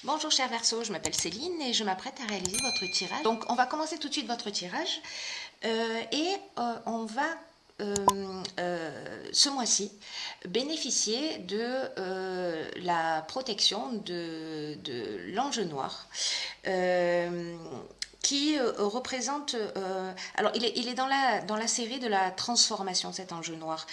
Bonjour cher Verseau, je m'appelle Céline et je m'apprête à réaliser votre tirage. Donc on va commencer tout de suite votre tirage on va ce mois-ci bénéficier de la protection de l'ange noir qui représente... alors, il est dans la série de la transformation, cet ange noir,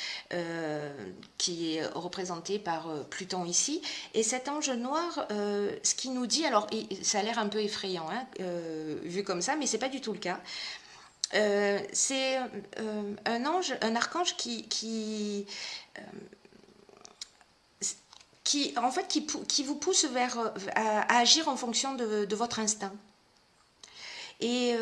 qui est représenté par Pluton ici. Et cet ange noir, ce qu'il nous dit, alors ça a l'air un peu effrayant, hein, vu comme ça, mais c'est pas du tout le cas. C'est un ange, un archange qui en fait, qui vous pousse à agir en fonction de votre instinct. Et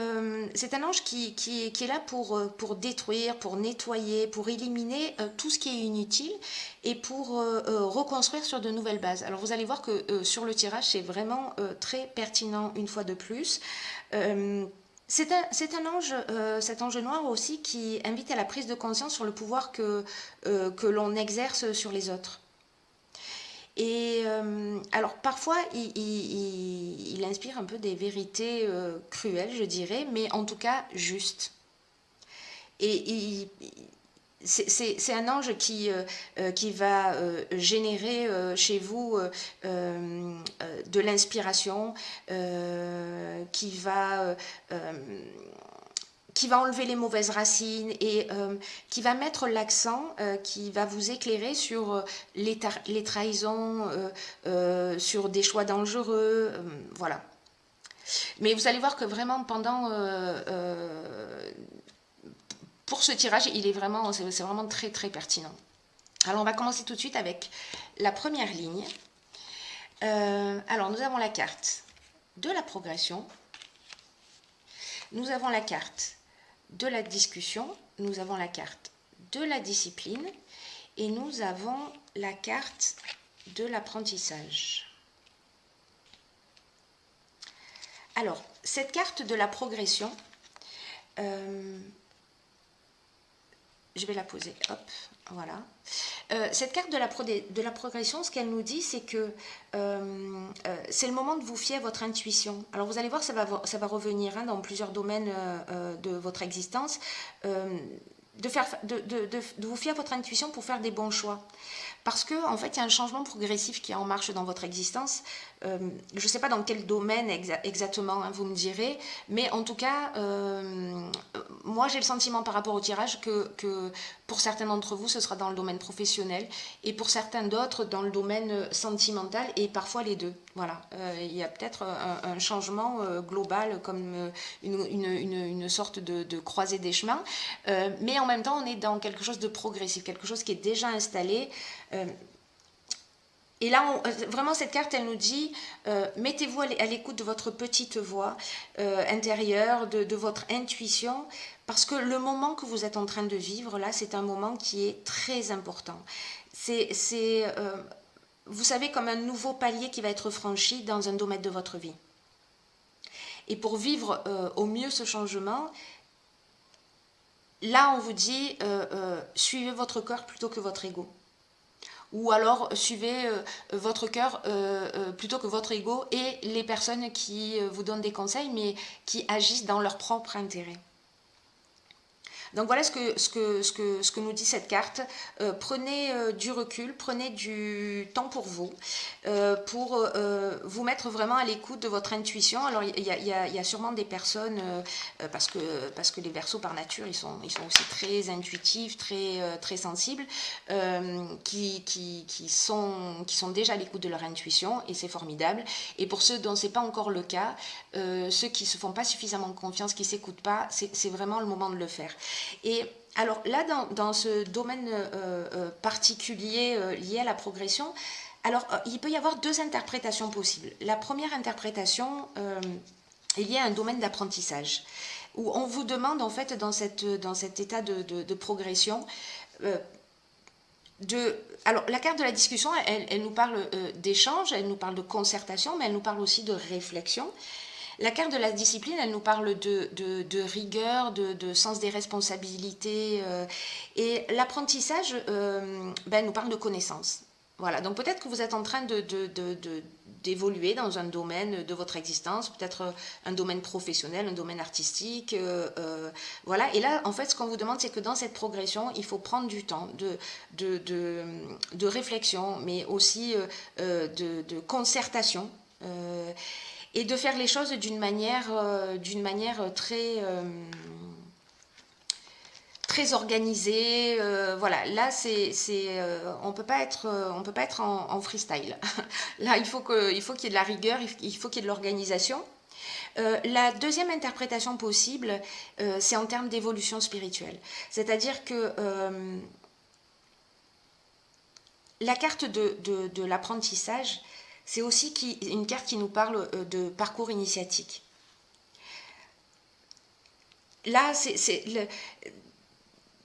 c'est un ange qui est là pour détruire, pour nettoyer, pour éliminer tout ce qui est inutile et pour reconstruire sur de nouvelles bases. Alors vous allez voir que sur le tirage, c'est vraiment très pertinent une fois de plus. C'est un ange, cet ange noir aussi, qui invite à la prise de conscience sur le pouvoir que l'on exerce sur les autres. Et alors parfois il inspire un peu des vérités cruelles, je dirais, mais en tout cas justes. Et c'est un ange qui va générer chez vous de l'inspiration, qui va enlever les mauvaises racines et qui va mettre l'accent, qui va vous éclairer sur les trahisons, sur des choix dangereux, voilà. Mais vous allez voir que vraiment pour ce tirage, c'est vraiment très très pertinent. Alors on va commencer tout de suite avec la première ligne. Alors nous avons la carte de la progression, nous avons la carte de la discussion, nous avons la carte de la discipline et nous avons la carte de l'apprentissage. Alors, cette carte de la progression, je vais la poser, hop, voilà. Cette carte de la progression, ce qu'elle nous dit, c'est que c'est le moment de vous fier à votre intuition. Alors vous allez voir, ça va revenir hein, dans plusieurs domaines de votre existence, de vous fier à votre intuition pour faire des bons choix. Parce que en fait, il y a un changement progressif qui est en marche dans votre existence. Je ne sais pas dans quel domaine exactement, hein, vous me direz, mais en tout cas, moi j'ai le sentiment par rapport au tirage que pour certains d'entre vous, ce sera dans le domaine professionnel et pour certains d'autres dans le domaine sentimental et parfois les deux. Voilà, il y a peut-être un changement global comme une sorte de croisée des chemins, mais en même temps, on est dans quelque chose de progressif, quelque chose qui est déjà installé. Et là, vraiment, cette carte, elle nous dit, mettez-vous à l'écoute de votre petite voix intérieure, de votre intuition, parce que le moment que vous êtes en train de vivre, là, c'est un moment qui est très important. Vous savez, comme un nouveau palier qui va être franchi dans un domaine de votre vie. Et pour vivre au mieux ce changement, là, on vous dit, suivez votre cœur plutôt que votre ego. Ou alors suivez votre cœur plutôt que votre ego et les personnes qui vous donnent des conseils mais qui agissent dans leur propre intérêt. Donc voilà ce que nous dit cette carte. Prenez du recul, prenez du temps pour vous mettre vraiment à l'écoute de votre intuition. Alors il y a sûrement des personnes, parce que les Verseaux par nature, ils sont aussi très intuitifs, très sensibles, qui sont déjà à l'écoute de leur intuition et c'est formidable. Et pour ceux dont ce n'est pas encore le cas, ceux qui ne se font pas suffisamment confiance, qui ne s'écoutent pas, c'est vraiment le moment de le faire. Et alors là, dans ce domaine particulier lié à la progression, alors il peut y avoir deux interprétations possibles. La première interprétation est liée à un domaine d'apprentissage, où on vous demande en fait dans cet état de progression alors la carte de la discussion, elle nous parle d'échange, elle nous parle de concertation, mais elle nous parle aussi de réflexion. La carte de la discipline, elle nous parle de rigueur, de sens des responsabilités. Et l'apprentissage, nous parle de connaissance. Voilà, donc peut-être que vous êtes en train d'évoluer dans un domaine de votre existence, peut-être un domaine professionnel, un domaine artistique, voilà. Et là, en fait, ce qu'on vous demande, c'est que dans cette progression, il faut prendre du temps de réflexion, mais aussi de concertation, et de faire les choses d'une manière très organisée. Voilà, là, on peut pas être, en freestyle. Là, il faut qu'il y ait de la rigueur, il faut qu'il y ait de l'organisation. La deuxième interprétation possible, c'est en termes d'évolution spirituelle. C'est-à-dire que la carte de l'apprentissage, c'est aussi une carte qui nous parle de parcours initiatique. Là,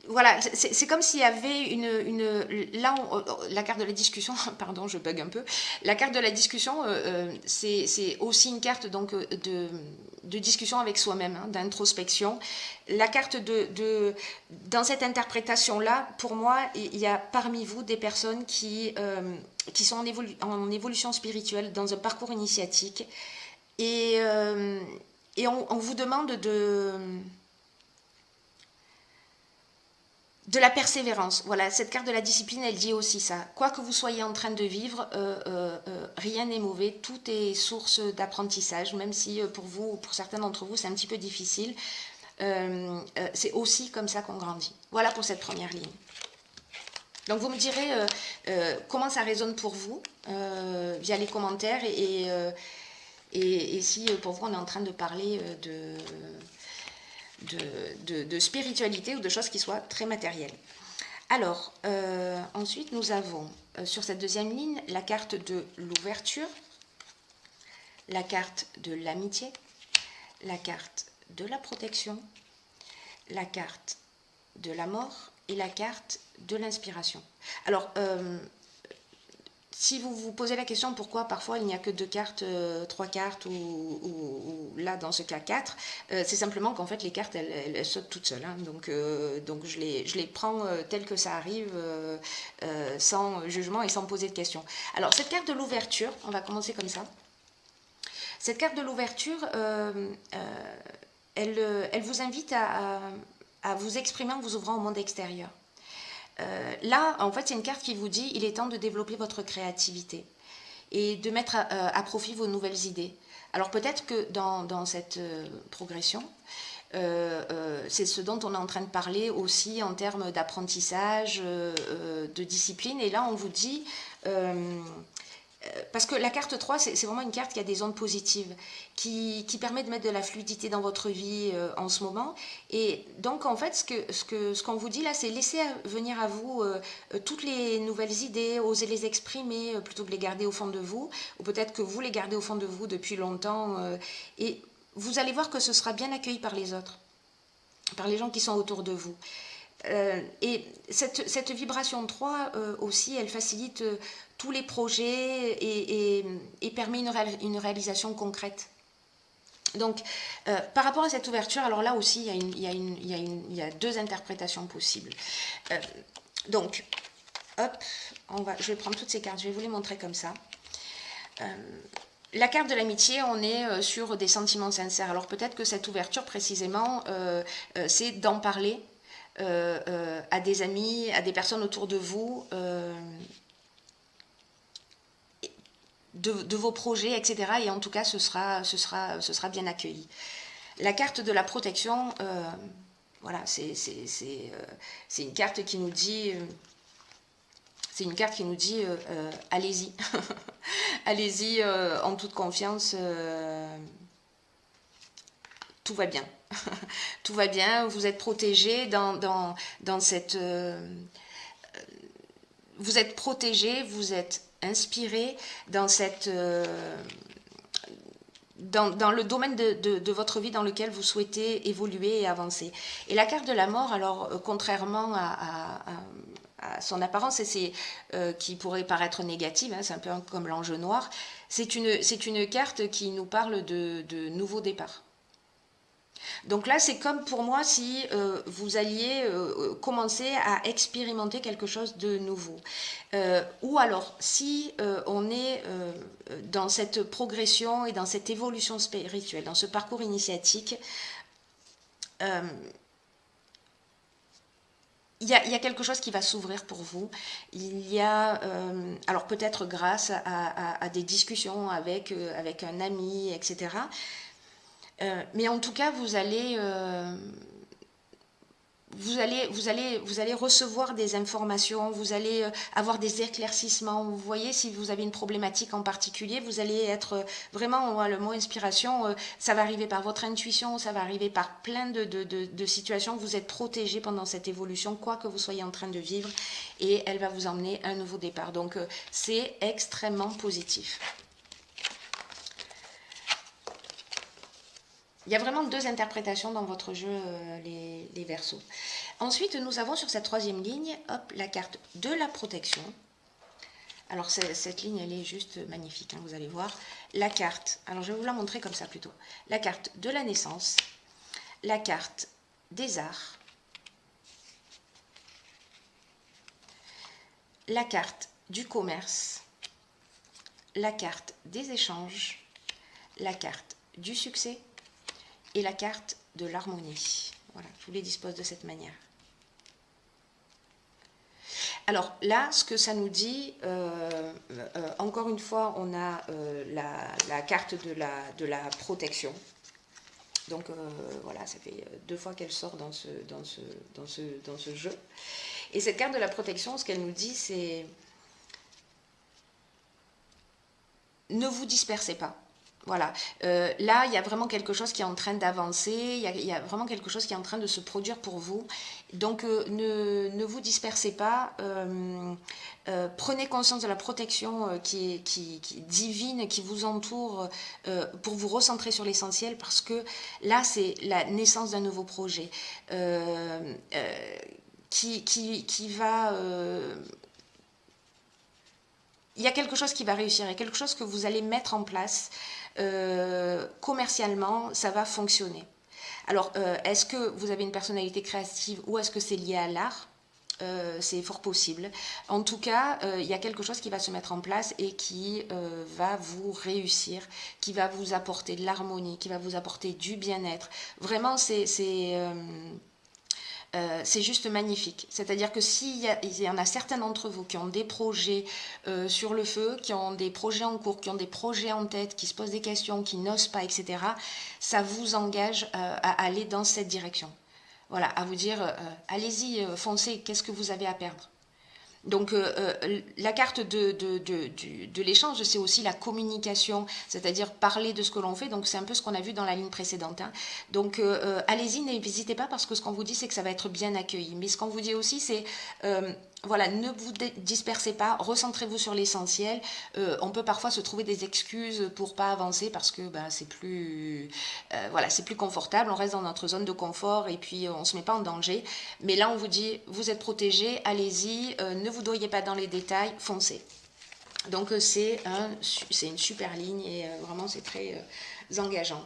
voilà, c'est comme s'il y avait là, la carte de la discussion, pardon, je bug un peu. La carte de la discussion, c'est aussi une carte donc de discussion avec soi-même, hein, d'introspection. La carte dans cette interprétation-là, pour moi, il y a parmi vous des personnes qui sont en évolution spirituelle, dans un parcours initiatique, et on vous demande de la persévérance. Voilà, cette carte de la discipline, elle dit aussi ça. Quoi que vous soyez en train de vivre, rien n'est mauvais, tout est source d'apprentissage, même si pour vous, pour certains d'entre vous, c'est un petit peu difficile. C'est aussi comme ça qu'on grandit. Voilà pour cette première ligne. Donc vous me direz comment ça résonne pour vous via les commentaires, et si pour vous on est en train de parler de spiritualité ou de choses qui soient très matérielles. Alors, ensuite, nous avons sur cette deuxième ligne la carte de l'ouverture, la carte de l'amitié, la carte de la protection, la carte de la mort et la carte de l'inspiration. Alors, si vous vous posez la question pourquoi parfois il n'y a que 2 cartes, 3 cartes, ou là dans ce cas 4, c'est simplement qu'en fait les cartes elles sautent toutes seules, hein. Donc je les prends telles que ça arrive, sans jugement et sans poser de questions. Alors cette carte de l'ouverture, on va commencer comme ça. Cette carte de l'ouverture, elle vous invite à vous exprimer en vous ouvrant au monde extérieur. Là, en fait, c'est une carte qui vous dit il est temps de développer votre créativité et de mettre à profit vos nouvelles idées. Alors peut-être que dans cette progression, c'est ce dont on est en train de parler aussi en termes d'apprentissage, de discipline. Et là, on vous dit... parce que la carte 3, c'est vraiment une carte qui a des ondes positives, qui permet de mettre de la fluidité dans votre vie en ce moment. Et donc, en fait, ce qu'on vous dit là, c'est laisser venir à vous toutes les nouvelles idées, oser les exprimer plutôt que les garder au fond de vous, ou peut-être que vous les gardez au fond de vous depuis longtemps. Et vous allez voir que ce sera bien accueilli par les autres, par les gens qui sont autour de vous. Et cette vibration 3 aussi, elle facilite tous les projets et permet une réalisation concrète. Donc, par rapport à cette ouverture, alors là aussi, il y a 2 interprétations possibles. Donc, hop, je vais prendre toutes ces cartes, je vais vous les montrer comme ça. La carte de l'amitié, on est sur des sentiments sincères. Alors peut-être que cette ouverture, précisément, c'est d'en parler à des amis, à des personnes autour de vous, de vos projets, etc. Et en tout cas, ce sera bien accueilli. La carte de la protection, voilà, c'est une carte qui nous dit... allez-y, allez-y en toute confiance, tout va bien. Tout va bien, vous êtes protégé dans cette... vous êtes protégé, vous êtes inspiré dans cette... dans le domaine de votre vie dans lequel vous souhaitez évoluer et avancer. Et la carte de la mort, alors contrairement à son apparence, qui pourrait paraître négative, hein, c'est un peu comme l'ange noir, c'est une carte qui nous parle de nouveau départ. Donc là, c'est comme pour moi si vous alliez commencer à expérimenter quelque chose de nouveau. Ou alors, si on est dans cette progression et dans cette évolution spirituelle, dans ce parcours initiatique, il y a quelque chose qui va s'ouvrir pour vous. Il y a, alors peut-être grâce à des discussions avec un ami, etc. Mais en tout cas, vous allez recevoir des informations, vous allez avoir des éclaircissements. Vous voyez, si vous avez une problématique en particulier, vous allez être vraiment, le mot inspiration, ça va arriver par votre intuition, ça va arriver par plein de situations. Vous êtes protégé pendant cette évolution, quoi que vous soyez en train de vivre, et elle va vous emmener à un nouveau départ. Donc, c'est extrêmement positif. Il y a vraiment deux interprétations dans votre jeu, les Verseaux. Ensuite, nous avons sur cette troisième ligne, hop, la carte de la protection. Alors, cette ligne, elle est juste magnifique, hein, vous allez voir. La carte, alors je vais vous la montrer comme ça plutôt. La carte de la naissance, la carte des arts, la carte du commerce, la carte des échanges, la carte du succès, et la carte de l'harmonie. Voilà, je vous les dispose de cette manière. Alors là, ce que ça nous dit, encore une fois, on a la carte de la protection. Donc voilà, ça fait 2 fois qu'elle sort dans ce jeu. Et cette carte de la protection, ce qu'elle nous dit, c'est ne vous dispersez pas. Voilà, là il y a vraiment quelque chose qui est en train d'avancer, il y a vraiment quelque chose qui est en train de se produire pour vous. Donc ne vous dispersez pas, prenez conscience de la protection qui est divine, qui vous entoure, pour vous recentrer sur l'essentiel, parce que là c'est la naissance d'un nouveau projet qui va... il y a quelque chose qui va réussir, il y a quelque chose que vous allez mettre en place. Commercialement, ça va fonctionner. Alors, est-ce que vous avez une personnalité créative ou est-ce que c'est lié à l'art? C'est fort possible. En tout cas, il y a quelque chose qui va se mettre en place et qui va vous réussir, qui va vous apporter de l'harmonie, qui va vous apporter du bien-être. Vraiment, c'est juste magnifique. C'est-à-dire que il y en a certains d'entre vous qui ont des projets sur le feu, qui ont des projets en cours, qui ont des projets en tête, qui se posent des questions, qui n'osent pas, etc., ça vous engage à aller dans cette direction. Voilà, à vous dire, allez-y, foncez, qu'est-ce que vous avez à perdre? Donc la carte de l'échange, c'est aussi la communication, c'est-à-dire parler de ce que l'on fait. Donc c'est un peu ce qu'on a vu dans la ligne précédente, hein. Donc allez-y, n'hésitez pas, parce que ce qu'on vous dit, c'est que ça va être bien accueilli. Mais ce qu'on vous dit aussi, c'est voilà, ne vous dispersez pas, recentrez-vous sur l'essentiel. On peut parfois se trouver des excuses pour pas avancer parce que c'est plus voilà, c'est plus confortable, on reste dans notre zone de confort et puis on se met pas en danger. Mais là, on vous dit, vous êtes protégés, allez-y, ne vous noyez pas dans les détails, foncez. Donc c'est une super ligne et vraiment c'est très engageant.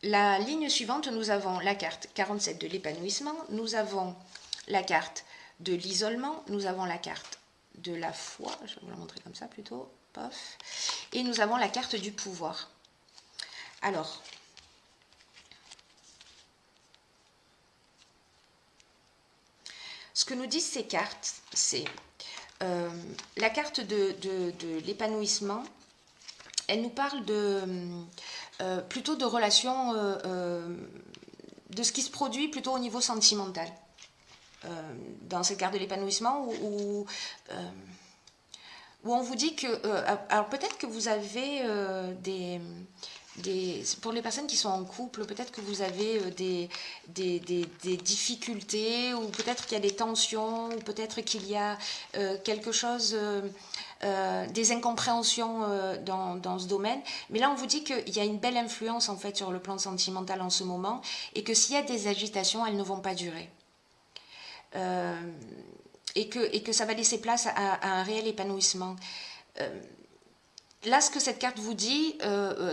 La ligne suivante, nous avons la carte 47 de l'épanouissement, nous avons la carte de l'isolement, nous avons la carte de la foi, je vais vous la montrer comme ça plutôt, pof, et nous avons la carte du pouvoir. Alors, ce que nous disent ces cartes, c'est la carte de l'épanouissement, elle nous parle plutôt de relations, de ce qui se produit plutôt au niveau sentimental. Dans cette carte de l'épanouissement où on vous dit que... alors peut-être que vous avez pour les personnes qui sont en couple, peut-être que vous avez des difficultés, ou peut-être qu'il y a des tensions, ou peut-être qu'il y a quelque chose, des incompréhensions dans ce domaine. Mais là, on vous dit qu'il y a une belle influence en fait sur le plan sentimental en ce moment, et que s'il y a des agitations, elles ne vont pas durer. Et que ça va laisser place à un réel épanouissement. là, ce que cette carte vous dit,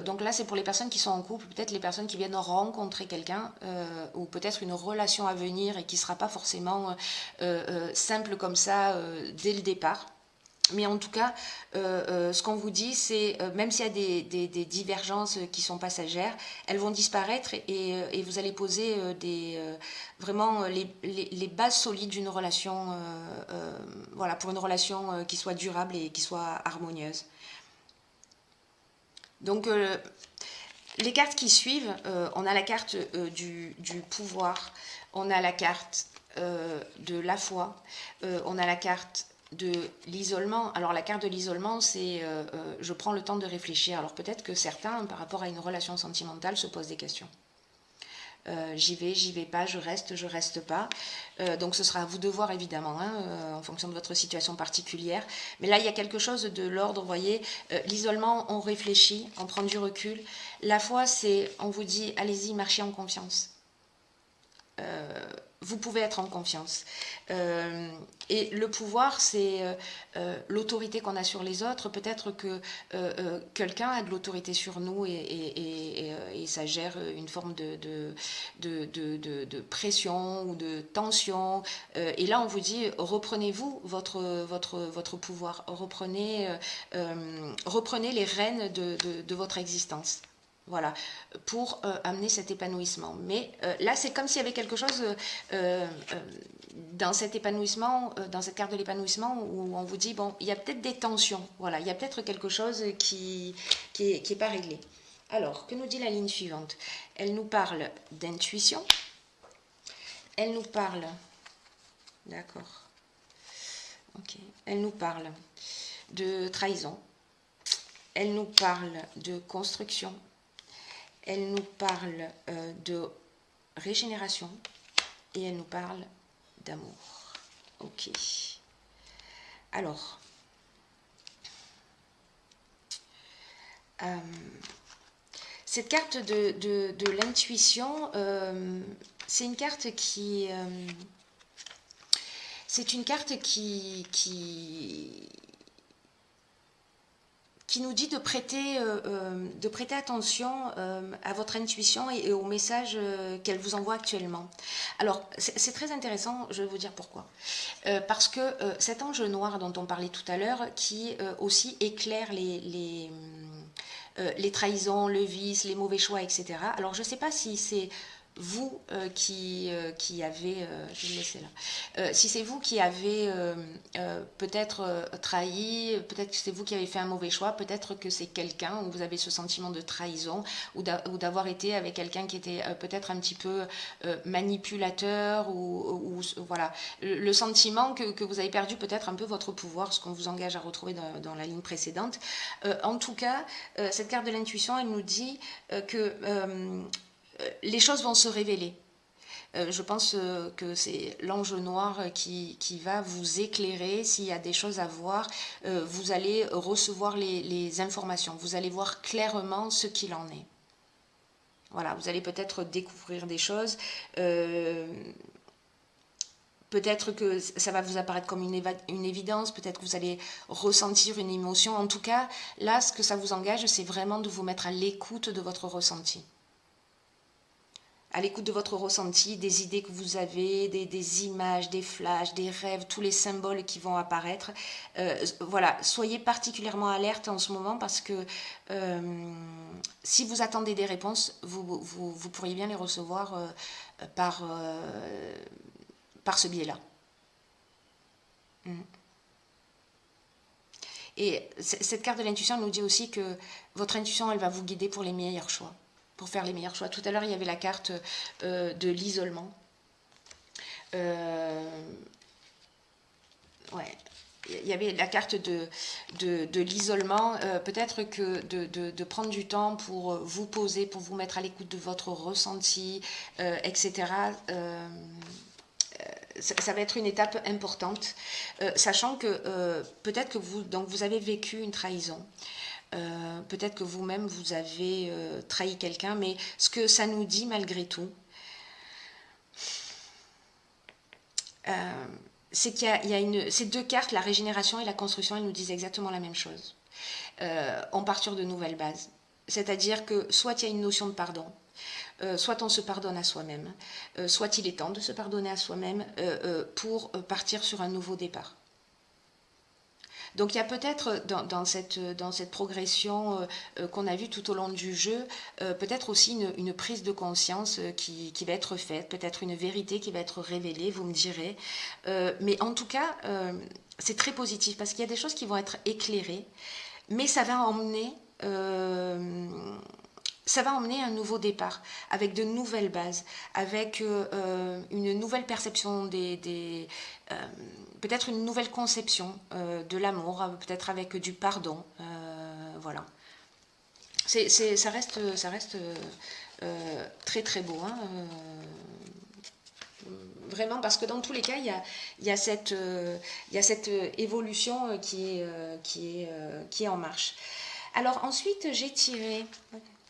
donc là, c'est pour les personnes qui sont en couple, peut-être les personnes qui viennent rencontrer quelqu'un, ou peut-être une relation à venir et qui ne sera pas forcément simple comme ça dès le départ. Mais en tout cas, ce qu'on vous dit, c'est même s'il y a des divergences qui sont passagères, elles vont disparaître et vous allez poser vraiment les bases solides d'une relation, voilà, pour une relation qui soit durable et qui soit harmonieuse. Donc, les cartes qui suivent, on a la carte du pouvoir, on a la carte de la foi, on a la carte de l'isolement. Alors la carte de l'isolement, c'est je prends le temps de réfléchir. Alors peut-être que certains, par rapport à une relation sentimentale, se posent des questions. J'y vais pas, je reste pas. Donc ce sera à vous de voir évidemment, hein, en fonction de votre situation particulière. Mais là, il y a quelque chose de l'ordre, vous voyez. L'isolement, on réfléchit, on prend du recul. La foi, c'est, on vous dit, allez-y, marchez en confiance. Vous pouvez être en confiance. Et le pouvoir, c'est l'autorité qu'on a sur les autres. Peut-être que quelqu'un a de l'autorité sur nous et ça gère une forme de pression ou de tension. Et là, on vous dit, reprenez-vous votre pouvoir. Reprenez les rênes de votre existence. Voilà, pour amener cet épanouissement. Mais là, c'est comme s'il y avait quelque chose dans cet épanouissement, dans cette carte de l'épanouissement, où on vous dit, bon, il y a peut-être des tensions, voilà, il y a peut-être quelque chose qui est pas réglé. Alors, que nous dit la ligne suivante? Elle nous parle d'intuition, elle nous parle, d'accord, ok, elle nous parle de trahison, elle nous parle de construction, elle nous parle de régénération et elle nous parle d'amour. Ok. Alors, cette carte de l'intuition, c'est une carte qui... c'est une carte qui nous dit de prêter attention à votre intuition et aux messages qu'elle vous envoie actuellement. Alors, c'est très intéressant, je vais vous dire pourquoi. Parce que cet ange noir dont on parlait tout à l'heure, qui aussi éclaire les trahisons, le vice, les mauvais choix, etc. Alors, je ne sais pas si c'est vous qui avez, je vais le laisser là, si c'est vous qui avez peut-être trahi, peut-être que c'est vous qui avez fait un mauvais choix, peut-être que c'est quelqu'un où vous avez ce sentiment de trahison ou d'avoir été avec quelqu'un qui était peut-être un petit peu manipulateur ou voilà, le sentiment que vous avez perdu peut-être un peu votre pouvoir, ce qu'on vous engage à retrouver dans la ligne précédente. En tout cas, cette carte de l'intuition, elle nous dit que les choses vont se révéler. Je pense que c'est l'ange noir qui va vous éclairer. S'il y a des choses à voir, vous allez recevoir les informations. Vous allez voir clairement ce qu'il en est. Voilà, vous allez peut-être découvrir des choses. Peut-être que ça va vous apparaître comme une évidence, peut-être que vous allez ressentir une émotion. En tout cas, là, ce que ça vous engage, c'est vraiment de vous mettre à l'écoute de votre ressenti. À l'écoute de votre ressenti, des idées que vous avez, des images, des flashs, des rêves, tous les symboles qui vont apparaître. Voilà, soyez particulièrement alerte en ce moment parce que si vous attendez des réponses, vous pourriez bien les recevoir par ce biais-là. Et cette carte de l'intuition nous dit aussi que votre intuition, elle va vous guider pour les meilleurs choix. Pour faire les meilleurs choix. Tout à l'heure, il y avait la carte de l'isolement. Ouais. Il y avait la carte de l'isolement. Peut-être que de prendre du temps pour vous poser, pour vous mettre à l'écoute de votre ressenti, etc. Ça va être une étape importante, sachant que peut-être que vous avez vécu une trahison. Peut-être que vous-même vous avez trahi quelqu'un, mais ce que ça nous dit malgré tout, c'est qu'il y a ces deux cartes, la régénération et la construction, elles nous disent exactement la même chose. on part sur de nouvelles bases. C'est-à-dire que soit il y a une notion de pardon, soit on se pardonne à soi-même, soit il est temps de se pardonner à soi-même pour partir sur un nouveau départ. Donc il y a peut-être dans cette progression qu'on a vue tout au long du jeu, peut-être aussi une prise de conscience qui va être faite, peut-être une vérité qui va être révélée, vous me direz. Mais en tout cas, c'est très positif parce qu'il y a des choses qui vont être éclairées, mais ça va emmener un nouveau départ, avec de nouvelles bases, avec une nouvelle perception peut-être une nouvelle conception de l'amour, peut-être avec du pardon. Voilà. Ça reste très très beau. Hein, vraiment, parce que dans tous les cas, il y a cette évolution qui est en marche. Alors ensuite, j'ai tiré...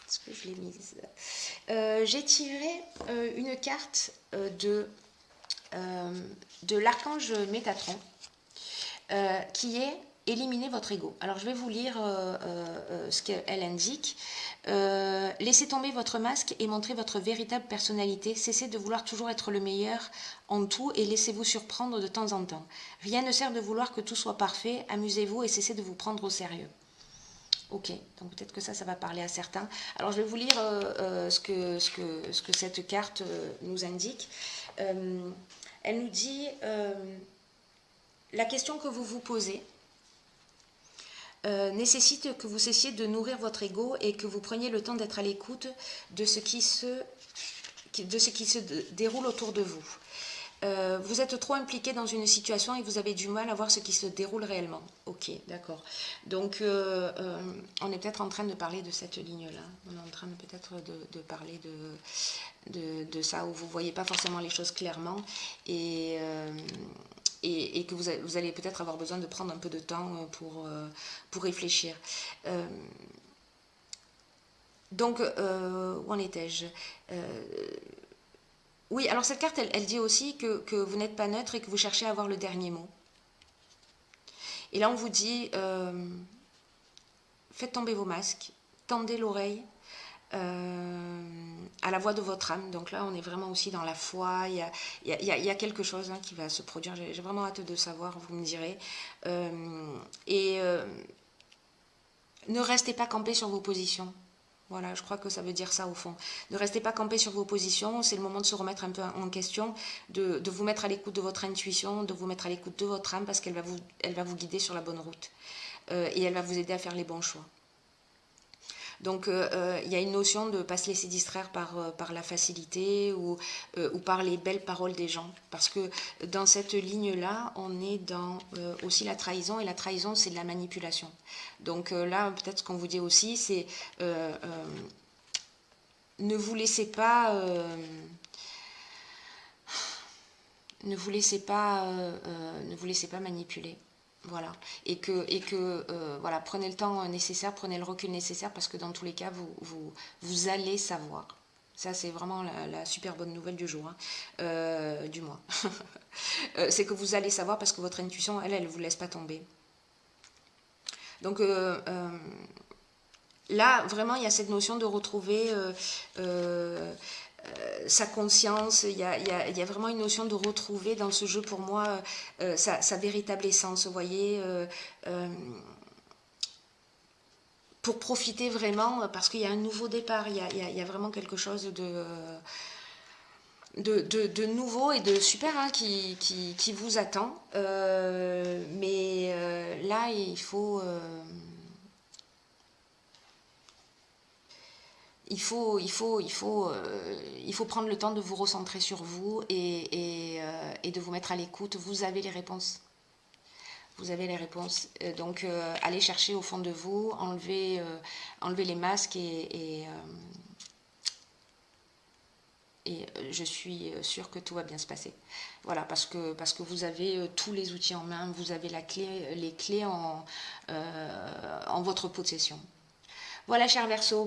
Est-ce que je l'ai mise j'ai tiré une carte de l'archange Métatron qui est éliminer votre ego. Alors je vais vous lire ce qu'elle indique. Laissez tomber votre masque et montrez votre véritable personnalité. Cessez de vouloir toujours être le meilleur en tout et laissez-vous surprendre de temps en temps. Rien ne sert de vouloir que tout soit parfait. Amusez-vous et cessez de vous prendre au sérieux. Ok, donc peut-être que ça va parler à certains. Alors je vais vous lire ce que cette carte nous indique. Elle nous dit, la question que vous vous posez nécessite que vous cessiez de nourrir votre ego et que vous preniez le temps d'être à l'écoute de ce qui se déroule autour de vous. Vous êtes trop impliqué dans une situation et vous avez du mal à voir ce qui se déroule réellement. Ok, d'accord. Donc, on est peut-être en train de parler de cette ligne-là. On est en train peut-être de parler de ça, où vous ne voyez pas forcément les choses clairement et que vous allez peut-être avoir besoin de prendre un peu de temps pour réfléchir. Donc, où en étais-je Oui, alors cette carte, elle dit aussi que vous n'êtes pas neutre et que vous cherchez à avoir le dernier mot. Et là, on vous dit, faites tomber vos masques, tendez l'oreille à la voix de votre âme. Donc là, on est vraiment aussi dans la foi. Il y a quelque chose qui va se produire. J'ai vraiment hâte de savoir, vous me direz. Ne restez pas campé sur vos positions. Voilà, je crois que ça veut dire ça au fond. Ne restez pas campé sur vos positions, c'est le moment de se remettre un peu en question, de vous mettre à l'écoute de votre intuition, de vous mettre à l'écoute de votre âme parce qu'elle va vous guider sur la bonne route et elle va vous aider à faire les bons choix. Donc il y a une notion de ne pas se laisser distraire par la facilité ou par les belles paroles des gens. Parce que dans cette ligne-là, on est dans aussi la trahison. Et la trahison, c'est de la manipulation. Donc là, peut-être ce qu'on vous dit aussi, c'est ne vous laissez pas... ne vous laissez pas manipuler. Voilà. Et que voilà, prenez le temps nécessaire, prenez le recul nécessaire parce que dans tous les cas, vous allez savoir. Ça, c'est vraiment la super bonne nouvelle du jour, du mois. C'est que vous allez savoir parce que votre intuition, elle ne vous laisse pas tomber. Donc là, vraiment, il y a cette notion de retrouver sa conscience, il y a vraiment une notion de retrouver dans ce jeu pour moi sa véritable essence, vous voyez, pour profiter vraiment, parce qu'il y a un nouveau départ, il y a vraiment quelque chose de nouveau et de super qui vous attend, mais là il faut... Il faut prendre le temps de vous recentrer sur vous et de vous mettre à l'écoute. Vous avez les réponses. Vous avez les réponses. Donc, allez chercher au fond de vous, enlevez les masques et je suis sûre que tout va bien se passer. Voilà, parce que vous avez tous les outils en main, vous avez les clés en votre possession. Voilà, cher Verseau,